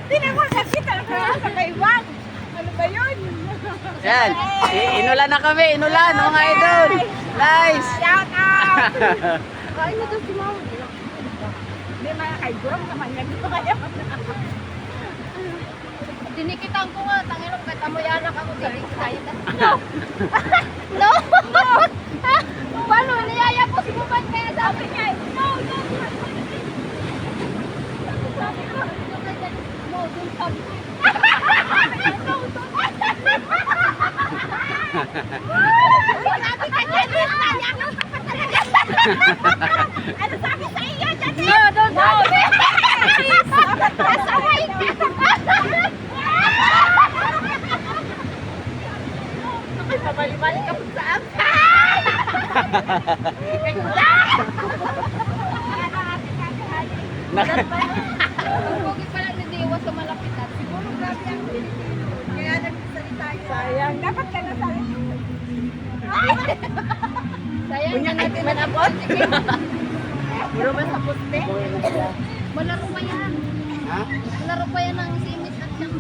Tinan mo kasi talaga sa kaiwang. Ano ba yun? Yan. Inulan na kami. Inulan mga idol. Nice. Shout out! Kain na daw si Mama. Hindi mga kaiwang naman yan. Dinikitan ko nga, tangilong kata mo yanak ako, dinikitayin na. No! No! Paano, niyayapos mo ba kaya sabi niya? No! No! Sabi ko, no, dun sabi ko. No, dun. Sabi ka dyan, lista niya. Ano sabi sa iyo, Jackie? No, don't no! Nasaway ka! Pabali-bali ka po sa amsa! Ang pogi pa lang ni Dewa sa malapitan. Siguro grabe ang Pilipino. Kaya nagsasalita yun. Sayang. Dapat ka na salita. Sayang na natin Manabot? Puro ba sa puste? Malaro pa yan. Ha? Malaro pa yan ng simis at siyang